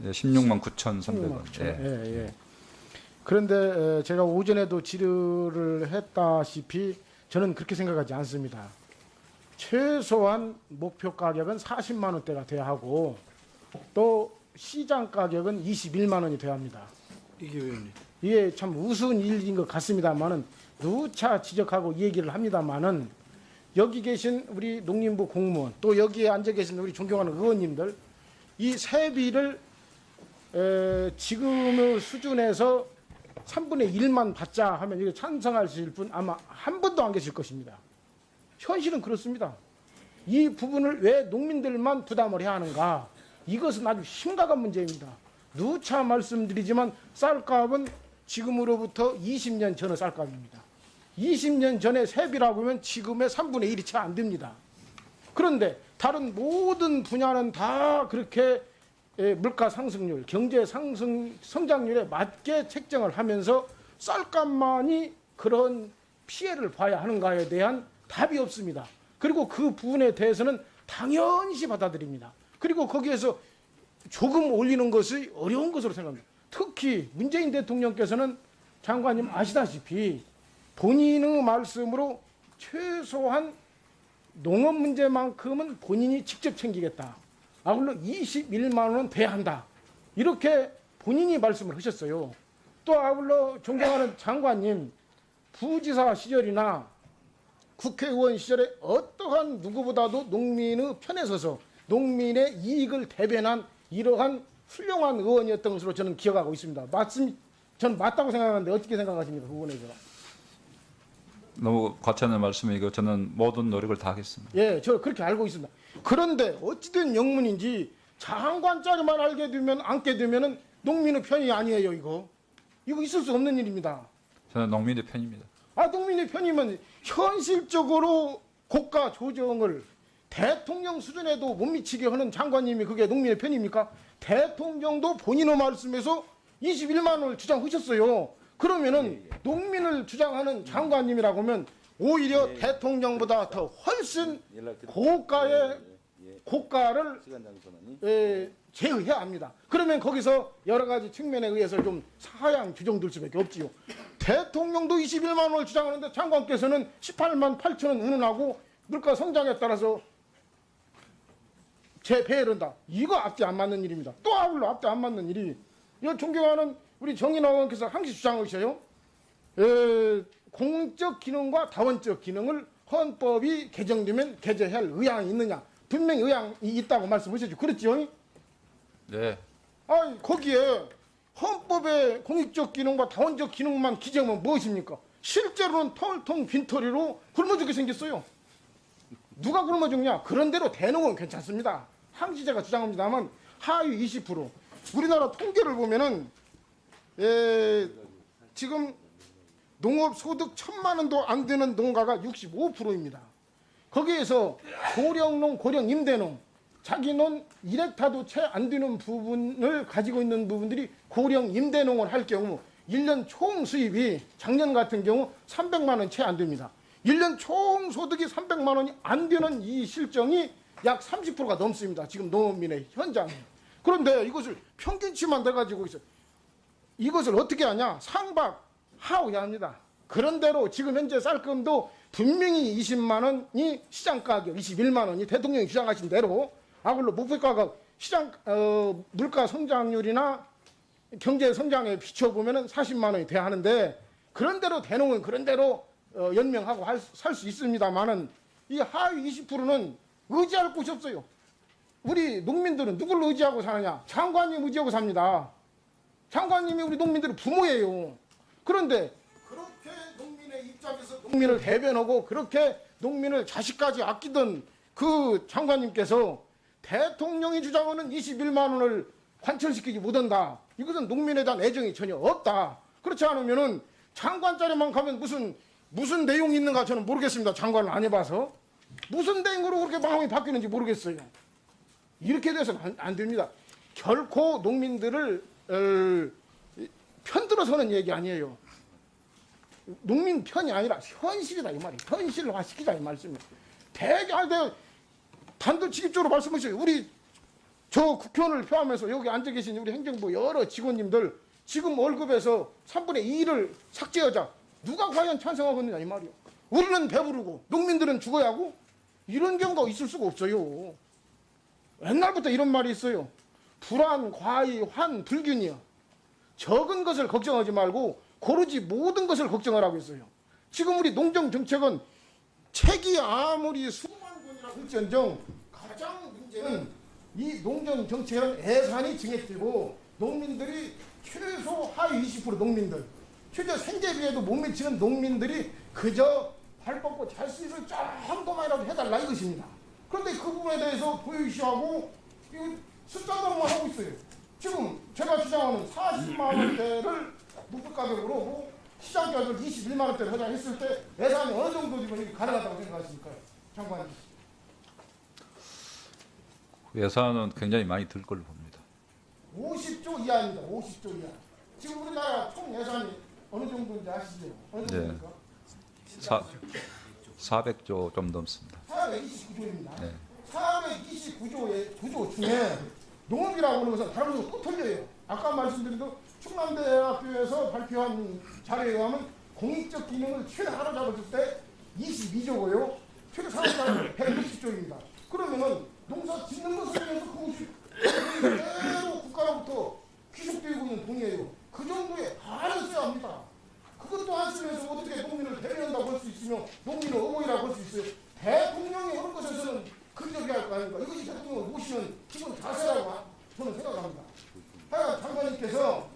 예, 16만 9,300원. 16만 9천. 예. 예, 예. 그런데 제가 오전에도 질의를 했다시피 저는 그렇게 생각하지 않습니다. 최소한 목표 가격은 40만 원대가 돼야 하고 또 시장 가격은 21만 원이 돼야 합니다. 이게 의원님. 이게 참 우스운 일인 것 같습니다만은 누차 지적하고 얘기를 합니다만은 여기 계신 우리 농림부 공무원 또 여기에 앉아 계신 우리 존경하는 의원님들 이 세비를 지금의 수준에서 3분의 1만 받자 하면 이거 찬성하실 분 아마 한 분도 안 계실 것입니다. 현실은 그렇습니다. 이 부분을 왜 농민들만 부담을 해야 하는가? 이것은 아주 심각한 문제입니다. 누차 말씀드리지만 쌀값은 지금으로부터 20년 전의 쌀값입니다. 20년 전에 세비라고 하면 지금의 3분의 1이 채 안 됩니다. 그런데 다른 모든 분야는 다 그렇게 물가 상승률, 경제 상승 성장률에 맞게 책정을 하면서 쌀값만이 그런 피해를 봐야 하는가에 대한 답이 없습니다. 그리고 그 부분에 대해서는 당연시 받아들입니다. 그리고 거기에서 조금 올리는 것이 어려운 것으로 생각합니다. 특히 문재인 대통령께서는 장관님 아시다시피 본인의 말씀으로 최소한 농업 문제만큼은 본인이 직접 챙기겠다. 아울러 21만 원 돼야 한다. 이렇게 본인이 말씀을 하셨어요. 또 아울러 존경하는 장관님 부지사 시절이나 국회의원 시절에 어떠한 누구보다도 농민의 편에 서서 농민의 이익을 대변한 이러한 훌륭한 의원이었던 것으로 저는 기억하고 있습니다. 전 맞다고 생각하는데 어떻게 생각하십니까? 그 부분에서. 너무 과찬의 말씀이고 저는 모든 노력을 다하겠습니다. 예, 저 그렇게 알고 있습니다. 그런데 어찌된 영문인지 장관짜리만 알게 되면 안게 되면은 농민의 편이 아니에요, 이거. 이거 있을 수 없는 일입니다. 저는 농민의 편입니다. 아, 농민의 편이면 현실적으로 고가 조정을 대통령 수준에도 못 미치게 하는 장관님이 그게 농민의 편입니까? 대통령도 본인의 말씀에서 21만 원을 주장하셨어요. 그러면은 농민을 주장하는 장관님이라고 하면 오히려 대통령보다 더 훨씬 고가의 고가를 제어해야 합니다. 그러면 거기서 여러 가지 측면에 의해서 좀 사양 규정될 수밖에 없지요. 대통령도 21만 원을 주장하는데 장관께서는 18만 8천 원 운운하고 물가 성장에 따라서 재배해른다. 이거 앞뒤 안 맞는 일입니다. 또 아울러 앞뒤 안 맞는 일이 이 존경하는 우리 정인화 의원께서 항시 주장하셔요. 공적 기능과 다원적 기능을 헌법이 개정되면 개정할 의향이 있느냐. 분명히 의향이 있다고 말씀하셨죠. 그렇죠? 네. 아니, 거기에 헌법의 공익적 기능과 다원적 기능만 기재하면 무엇입니까? 실제로는 텅텅 빈털이로 굶어 죽게 생겼어요. 누가 굶어 죽냐? 그런 대로 대놓으면 괜찮습니다. 항시 제가 주장합니다만 하위 20%. 우리나라 통계를 보면은 지금 농업 소득 1,000만 원도 안 되는 농가가 65%입니다. 거기에서 고령농, 고령 임대농, 자기는 1헥타도 채 안 되는 부분을 가지고 있는 부분들이 고령 임대농을 할 경우 1년 총 수입이 작년 같은 경우 300만 원 채 안 됩니다. 1년 총 소득이 300만 원이 안 되는 이 실정이 약 30%가 넘습니다. 지금 농민의 현장에. 그런데 이것을 평균치만 돼가지고 있어요. 이것을 어떻게 하냐? 상박 하오야 합니다. 그런대로 지금 현재 쌀금도 분명히 20만 원이 시장 가격, 21만 원이 대통령이 주장하신 대로 아울러 목표 가격, 시장 물가 성장률이나 경제 성장에 비춰보면은 40만 원이 돼야 하는데 그런대로 대농은 그런대로 연명하고 살 수 있습니다만은 이 하위 20%는 의지할 곳이 없어요. 우리 농민들은 누굴 의지하고 사느냐? 장관님 의지하고 삽니다. 장관님이 우리 농민들의 부모예요. 그런데 그렇게 농민의 입장에서 농민을 대변하고 그렇게 농민을 자식까지 아끼던 그 장관님께서 대통령이 주장하는 21만 원을 관철시키지 못한다. 이것은 농민에 대한 애정이 전혀 없다. 그렇지 않으면은 장관자리만 가면 무슨 내용이 있는가 저는 모르겠습니다. 장관을 안 해봐서. 무슨 내용으로 그렇게 마음이 바뀌는지 모르겠어요. 이렇게 돼서는 안 됩니다. 결코 농민들을 편들어서는 얘기 아니에요. 농민 편이 아니라 현실이다 이 말이에요. 현실화시키자 이 말씀이에요. 단도직입적으로 말씀하셔요. 우리 저 국회의원을 포함해서 여기 앉아 계신 우리 행정부 여러 직원님들 지금 월급에서 3분의 2를 삭제하자. 누가 과연 찬성하겠느냐 이 말이요. 우리는 배부르고 농민들은 죽어야 하고 이런 경우가 있을 수가 없어요. 옛날부터 이런 말이 있어요. 불안, 과이, 환, 불균이요. 적은 것을 걱정하지 말고 고르지 모든 것을 걱정하라고 했어요. 지금 우리 농정 정책은 책이 아무리 수만 권이라고 할지언정 가장 문제는 이 농정 정책은 예산이 증액되고 농민들이 최소 하위 20% 농민들, 최저 생계비에도 못 미치는 농민들이 그저 발 뻗고 잘 수 있을 정도만이라도 해달라 이것입니다. 그런데 그 부분에 대해서 도의시하고 숫자로만 하고 있어요. 지금 제가 주장하는 40만 원대를 목표가격으로 하고 시장가격을 21만 원대를 하자 했을 때 예산이 어느 정도 지금 가능하다고 생각하십니까, 장관님? 예산은 굉장히 많이 들 걸로 봅니다. 50조 이하입니다. 50조 이하. 지금 우리나라 총 예산이 어느 정도인지 아시죠? 어느 정도입니까? 400조 좀 넘습니다. 429조입니다. 네. 429조의 구조 중에 농업이라고 하는 것은 다른 것도 또 틀려요. 아까 말씀드린 그 충남대학교에서 발표한 자료에 의하면 공익적 기능을 최대 사로잡았을 때 22조고요. 최대 사로잡은 160조입니다. 그러면은 농사 짓는 것을 위해서 그것이 그대로 국가로부터 귀속되고 있는 돈이에요. 그 정도의 한을 써야 합니다. 그것도 안 쓰면서 어떻게 농민을 배려한다고 할 수 있으며 농민을 어머니라고 할 수 있어요. 대통령이 하는 것에서는 근접이 할 거 아닙니까? 이것이 대통령을 모시는 기본 자세라고 저는 생각합니다. 하여간 장관님께서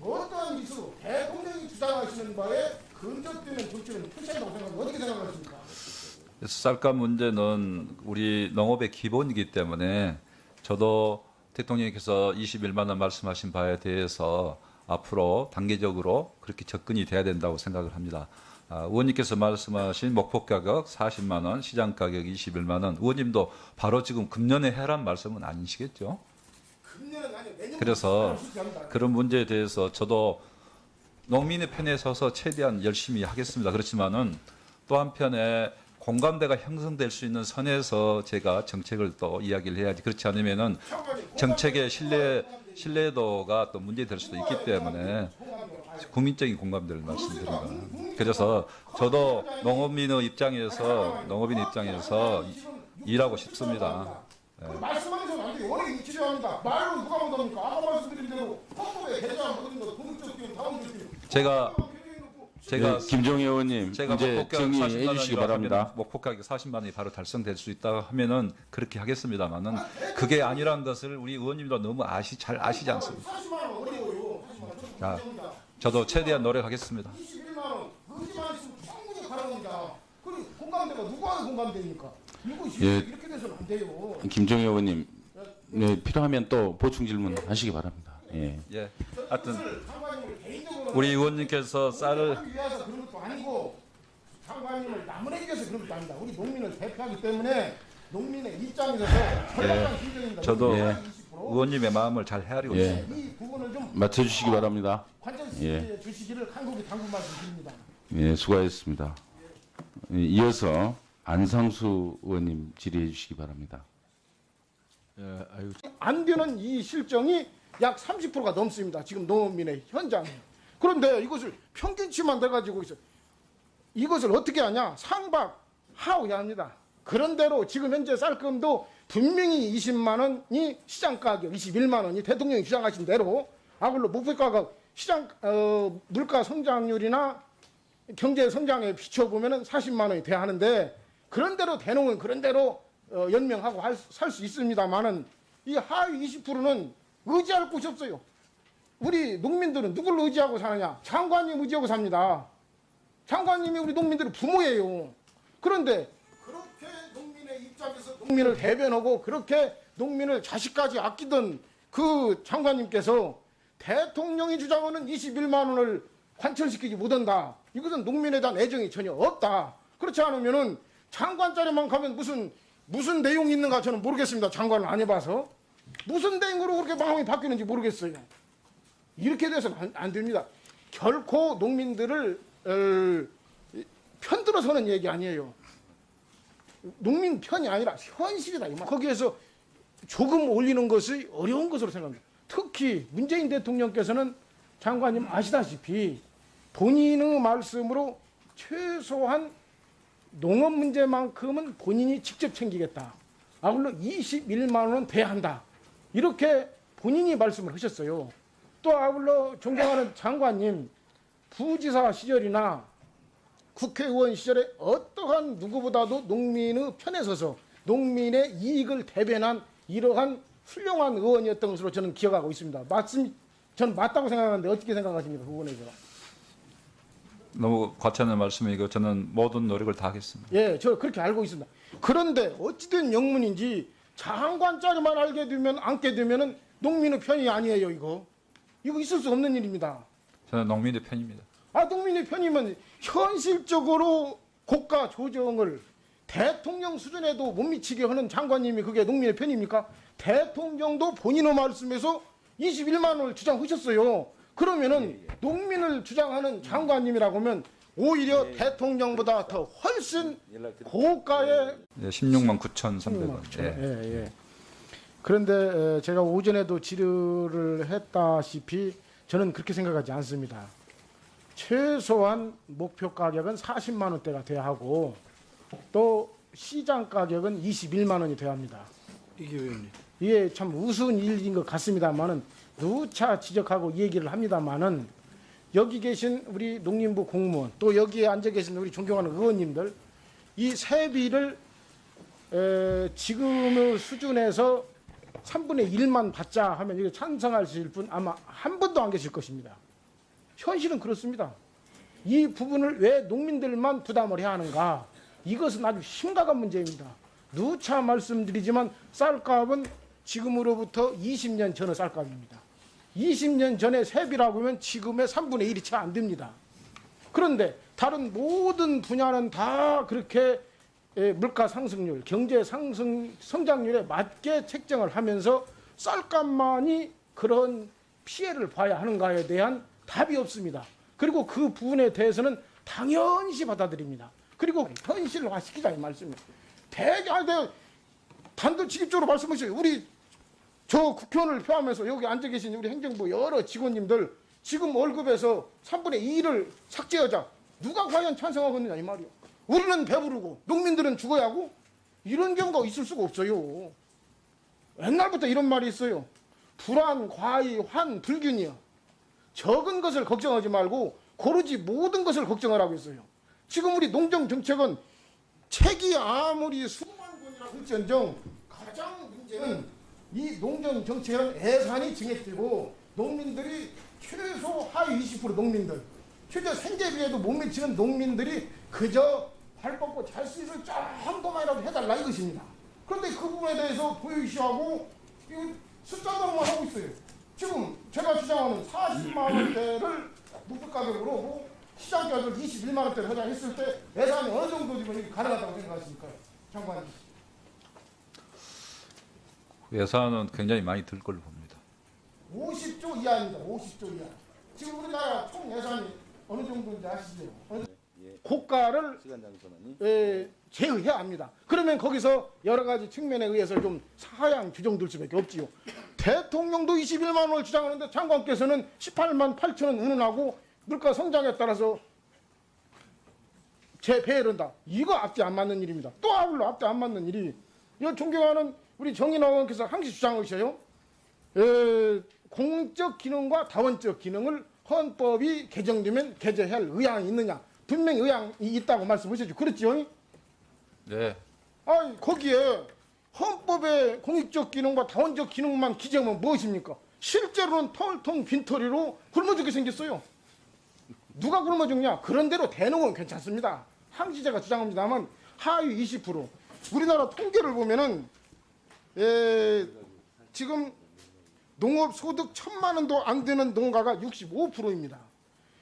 어떠한 기수로 대통령이 주장하시는 바에 근접되는 정책을 펼친다고 생각합니다. 어떻게 생각하십니까? 쌀값 문제는 우리 농업의 기본이기 때문에 저도 대통령께서 21만 원 말씀하신 바에 대해서 앞으로 단계적으로 그렇게 접근이 돼야 된다고 생각을 합니다. 의원님께서 말씀하신 목표 가격 40만 원, 시장 가격 21만 원. 의원님도 바로 지금 금년에 해란 말씀은 아니시겠죠? 금년은 아니요. 내년 그래서 그런 문제에 대해서 저도 농민의 편에 서서 최대한 열심히 하겠습니다. 그렇지만은 또 한편에 공감대가 형성될 수 있는 선에서 제가 정책을 또 이야기를 해야지. 그렇지 않으면은 정책의 신뢰도가 또 문제될 수도 있기 때문에 국민적인 공감대를 말씀드립니다. 그래서 저도 농업인의 입장에서 일하고 싶습니다. 말씀하셔서 안 돼요. 원래 치료합니다. 말로 누가 못합니까? 아까 말씀드린 대로 헌법에 개정 모든 거 공적 기능 다운적 기능. 제가 네, 김종희 의원님 제가 이제 목표 가격 정리해 40만 주시기 원이라고 바랍니다. 하면 목표 가격 40만 원이 바로 달성될 수 있다 하면은 그렇게 하겠습니다만은 그게 아니란 것을 우리 의원님도 너무 잘 아시지 않습니까? 40만 원 어려워요. 40만 원. 자, 저도 최대한 노력하겠습니다. 21만 원. 의지만 있으면 충분히 가능합니다. 그리고 공감대가 누구하고 공감대입니까? 이것이 예. 이렇게 돼서는 안 돼요. 김종희 의원님 네, 필요하면 또 보충 질문 하시기 바랍니다. 예. 예. 하여튼 장관님을 개인적으로 우리 의원님께서 쌀을 하기 위해서 그런 것도 아니고 장관님을 나무라기 위해서 그런 것도 아닙니다. 우리 농민을 대표하기 때문에 농민의 입장에서 절박한 심정입니다. 저도 예. 의원님의 마음을 잘 헤아리고 예. 있습니다. 이 부분을 좀 맞춰주시기 바랍니다. 관철시켜 주시기를 간곡히 당부 말씀드립니다. 예, 수고하셨습니다. 예, 이어서 안상수 의원님 질의해 주시기 바랍니다. 안 되는 이 실정이 약 30%가 넘습니다. 지금 농민의 현장에. 그런데 이것을 평균치만 돼가지고 있어. 이것을 어떻게 하냐? 상박 하오야 합니다. 그런대로 지금 현재 쌀금도 분명히 20만 원이 시장 가격, 21만 원이 대통령이 주장하신 대로 아울러 목표 가격 시장 물가 성장률이나 경제 성장에 비춰보면은 40만 원이 돼야 하는데 그런대로 대농은 그런대로 연명하고 살 수 있습니다만은 이 하위 20%는 의지할 곳이 없어요. 우리 농민들은 누굴 의지하고 사느냐? 장관님 의지하고 삽니다. 장관님이 우리 농민들의 부모예요. 그런데 그렇게 농민의 입장에서 농민을 대변하고 그렇게 농민을 자식까지 아끼던 그 장관님께서 대통령이 주장하는 21만 원을 관철시키지 못한다. 이것은 농민에 대한 애정이 전혀 없다. 그렇지 않으면은 장관 자리만 가면 무슨 내용이 있는가 저는 모르겠습니다. 장관을 안 해봐서. 무슨 내용으로 그렇게 마음이 바뀌는지 모르겠어요. 이렇게 돼서는 안 됩니다. 결코 농민들을 편들어서는 얘기 아니에요. 농민 편이 아니라 현실이다. 거기에서 조금 올리는 것이 어려운 것으로 생각합니다. 특히 문재인 대통령께서는 장관님 아시다시피 본인의 말씀으로 최소한 농업 문제만큼은 본인이 직접 챙기겠다. 아울러 21만 원 배한다. 이렇게 본인이 말씀을 하셨어요. 또 아울러 존경하는 장관님, 부지사 시절이나 국회의원 시절에 어떠한 누구보다도 농민의 편에 서서 농민의 이익을 대변한 이러한 훌륭한 의원이었던 것으로 저는 기억하고 있습니다. 저는 맞다고 생각하는데 어떻게 생각하십니까? 그 부분에서. 너무 과찬의 말씀이고 저는 모든 노력을 다하겠습니다. 예, 저 그렇게 알고 있습니다. 그런데 어찌된 영문인지 장관 자리만 앉게 되면은 농민의 편이 아니에요, 이거. 이거 있을 수 없는 일입니다. 저는 농민의 편입니다. 농민의 편이면 현실적으로 고가 조정을 대통령 수준에도 못 미치게 하는 장관님이 그게 농민의 편입니까? 대통령도 본인의 말씀에서 21만 원을 주장하셨어요. 그러면은 농민을 주장하는 장관님이라고 하면 오히려 대통령보다 더 훨씬 고가의 16만 9,300원. 예. 그런데 제가 오전에도 질의를 했다시피 저는 그렇게 생각하지 않습니다. 최소한 목표 가격은 40만 원대가 돼야 하고 또 시장 가격은 21만 원이 돼야 합니다. 이게 왜입니까? 이게 참 우스운 일인 것 같습니다만은 누차 지적하고 이 얘기를 합니다만은 여기 계신 우리 농림부 공무원 또 여기에 앉아 계신 우리 존경하는 의원님들 이 세비를 지금의 수준에서 3분의 1만 받자 하면 이거 찬성하실 분 아마 한 분도 안 계실 것입니다. 현실은 그렇습니다. 이 부분을 왜 농민들만 부담을 해야 하는가? 이것은 아주 심각한 문제입니다. 누차 말씀드리지만 쌀값은 지금으로부터 20년 전의 쌀값입니다. 20년 전의 세비라고 하면 지금의 3분의 1이 채 안 됩니다. 그런데 다른 모든 분야는 다 그렇게 물가 상승률, 경제 성장률에 맞게 책정을 하면서 쌀값만이 그런 피해를 봐야 하는가에 대한 답이 없습니다. 그리고 그 부분에 대해서는 당연시 받아들입니다. 그리고 현실화시키자 이 말씀입니다. 단도직입적으로 말씀하셔요. 우리 저 국회의원을 표하면서 여기 앉아 계신 우리 행정부 여러 직원님들 지금 월급에서 3분의 2를 삭제하자. 누가 과연 찬성하겠느냐 이 말이요. 우리는 배부르고 농민들은 죽어야 하고 이런 경우가 있을 수가 없어요. 옛날부터 이런 말이 있어요. 불안, 과이, 환, 불균이요. 적은 것을 걱정하지 말고 고르지 모든 것을 걱정하라고 했어요. 지금 우리 농정 정책은 책이 아무리 수만 권이라 할지언정 가장 문제는 이 농정 정책은 예산이 증액되고 농민들이 최소 하위 20% 농민들 최저 생계비에도 못 미치는 농민들이 그저 발 뻗고 잘 수 있을 정도만이라도 해달라 이것입니다. 그런데 그 부분에 대해서 도외시하고 숫자로만 하고 있어요. 지금 제가 주장하는 40만 원대를 목표 가격으로 뭐 시장 가격을 21만 원대를 하자 했을 때 예산이 어느 정도 되면 이게 가능하다고 생각하십니까? 장관님. 예산은 굉장히 많이 들 걸로 봅니다. 50조 이하입니다. 50조 이하. 지금 우리나라 총 예산이 어느 정도인지 아시죠? 고가를 제어해야 합니다. 그러면 거기서 여러 가지 측면에 의해서 좀 사양 규정될 수밖에 없지요. 대통령도 21만 원을 주장하는데 장관께서는 18만 8천 원 운운하고 물가 성장에 따라서 재배를 한다. 이거 앞뒤 안 맞는 일입니다. 또 아울러 앞뒤 안 맞는 일이 이 존경하는 우리 정인호 의원께서 항상 주장하셔요. 공적 기능과 다원적 기능을 헌법이 개정되면 개정할 의향이 있느냐. 분명히 의향이 있다고 말씀하셨죠. 그렇죠? 네. 거기에 헌법의 공익적 기능과 다원적 기능만 기재하면 무엇입니까? 실제로는 텅텅 빈털이로 굶어 죽게 생겼어요. 누가 굶어 죽냐? 그런 대로 되는 건 괜찮습니다. 항시제가 주장합니다만 하위 20% 우리나라 통계를 보면은 지금 농업 소득 1,000만 원도 안 되는 농가가 65%입니다.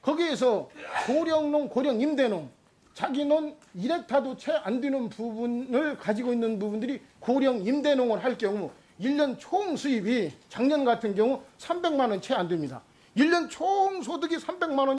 거기에서 고령농, 고령 임대농, 자기는 1헥타도 채 안 되는 부분을 가지고 있는 부분들이 고령 임대농을 할 경우 1년 총 수입이 작년 같은 경우 300만 원 채 안 됩니다. 1년 총 소득이 300만 원